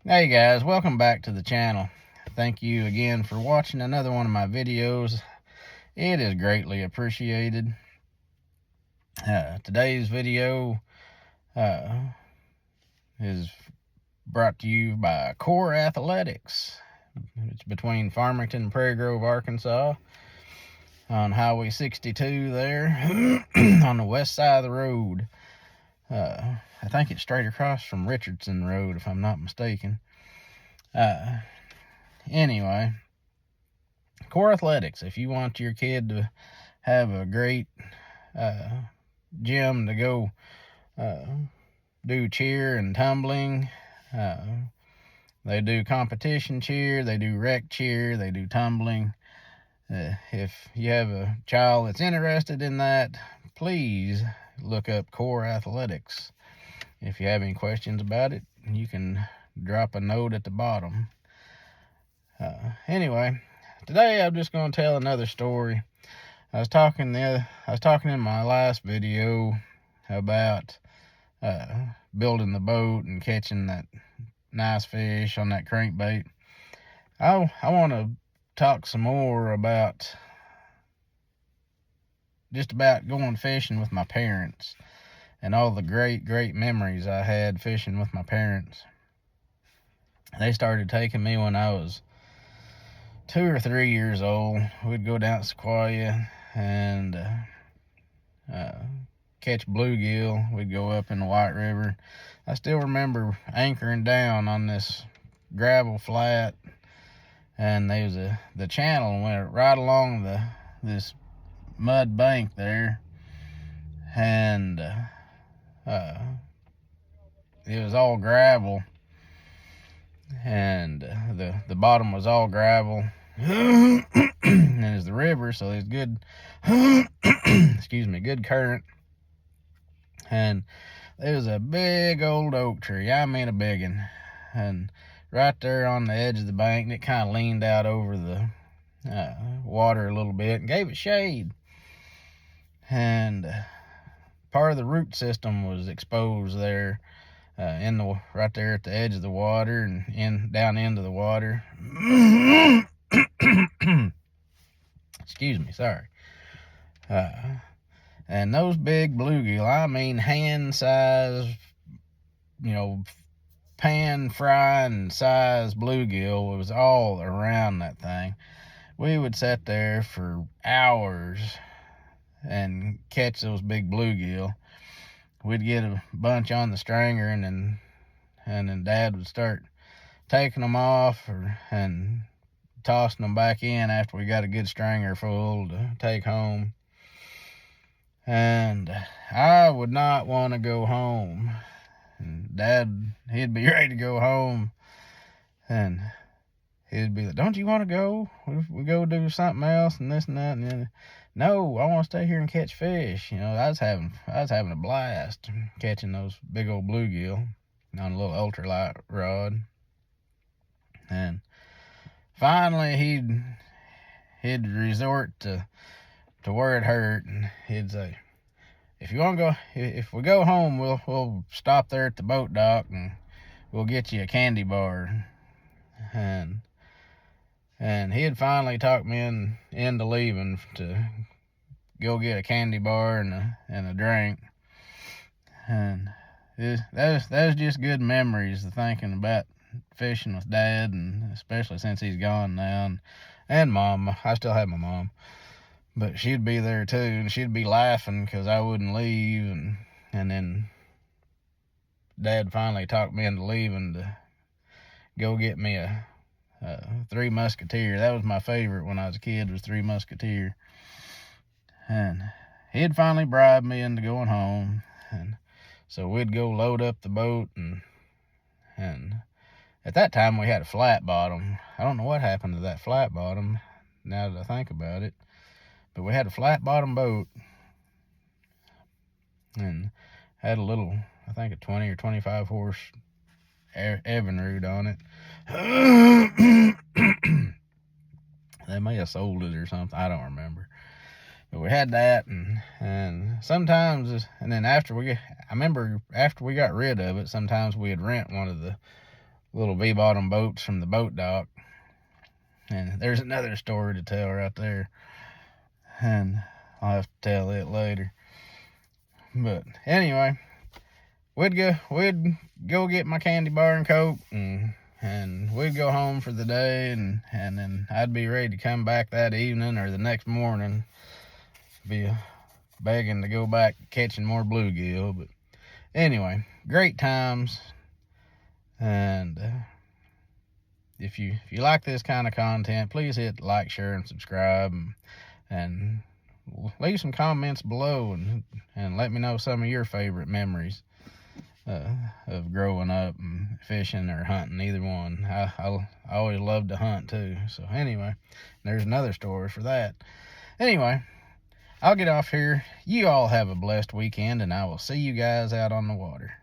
Hey guys, welcome back to the channel. Thank you again for watching another one of my videos. It is greatly appreciated. Today's video is brought to you by Core Athletics. It's between Farmington and Prairie Grove, Arkansas, on Highway 62 there on the west side of the road. I think it's straight across from Richardson Road, if I'm not mistaken. Anyway, Core Athletics, if you want your kid to have a great gym to go do cheer and tumbling, they do competition cheer, they do rec cheer, they do tumbling. If you have a child that's interested in that, please look up Core Athletics. If you have any questions about it, you can drop a note at the bottom. Anyway, today I'm just going to tell another story. I was talking in my last video about building the boat and catching that nice fish on that crankbait. I want to talk some more about going fishing with my parents and all the great memories I had fishing with my parents. They started taking me when I was 2 or 3 years old. We'd go down to Sequoia and catch bluegill. We'd go up in the White River. I still remember anchoring down on this gravel flat, and there was the channel went right along this mud bank there, and it was all gravel, and the bottom was all gravel. And it's the river, so there's good good current. And there was a big old oak tree, I mean a big one, and right there on the edge of the bank, and it kind of leaned out over the water a little bit and gave it shade. And part of the root system was exposed there, right there at the edge of the water and down into the water. Excuse me, sorry. And those big bluegill, I mean hand size, pan frying size bluegill, was all around that thing. We would sit there for hours and catch those big bluegill. We'd get a bunch on the stringer, and then Dad would start taking them off and tossing them back in after we got a good stringer full to take home. And I would not want to go home. And Dad, he'd be ready to go home, and he'd be like, "Don't you want to go? We go do something else and this and that." And then, "No, I want to stay here and catch fish." I was having a blast catching those big old bluegill on a little ultralight rod. And finally, he'd resort to where it hurt, and he'd say, if we go home, we'll stop there at the boat dock and we'll get you a candy bar." And he had finally talked me into leaving to go get a candy bar and a drink. And that was just good memories of thinking about fishing with Dad, and especially since he's gone now, and Mom. I still have my mom, but she'd be there too, and she'd be laughing because I wouldn't leave. And then Dad finally talked me into leaving to go get me a Three Musketeer. That was my favorite when I was a kid, was Three Musketeer. And he'd finally bribed me into going home. And so we'd go load up the boat, and at that time we had a flat bottom. I don't know what happened to that flat bottom now that I think about it, but we had a flat bottom boat and had a little, I think a 20 or 25 horse Evinrude on it. They may have sold it or something, I don't remember. But we had that, and sometimes, and then after we got rid of it, sometimes we'd rent one of the little V-bottom boats from the boat dock. And there's another story to tell right there, and I'll have to tell it later. But anyway, we'd go get my candy bar and Coke, and we'd go home for the day, and then I'd be ready to come back that evening or the next morning, be begging to go back catching more bluegill. But anyway, great times. And if you like this kind of content, please hit like, share, and subscribe, and leave some comments below, and let me know some of your favorite memories of growing up and fishing or hunting, either one. I always loved to hunt too. So anyway, there's another story for that. Anyway, I'll get off here. You all have a blessed weekend, and I will see you guys out on the water.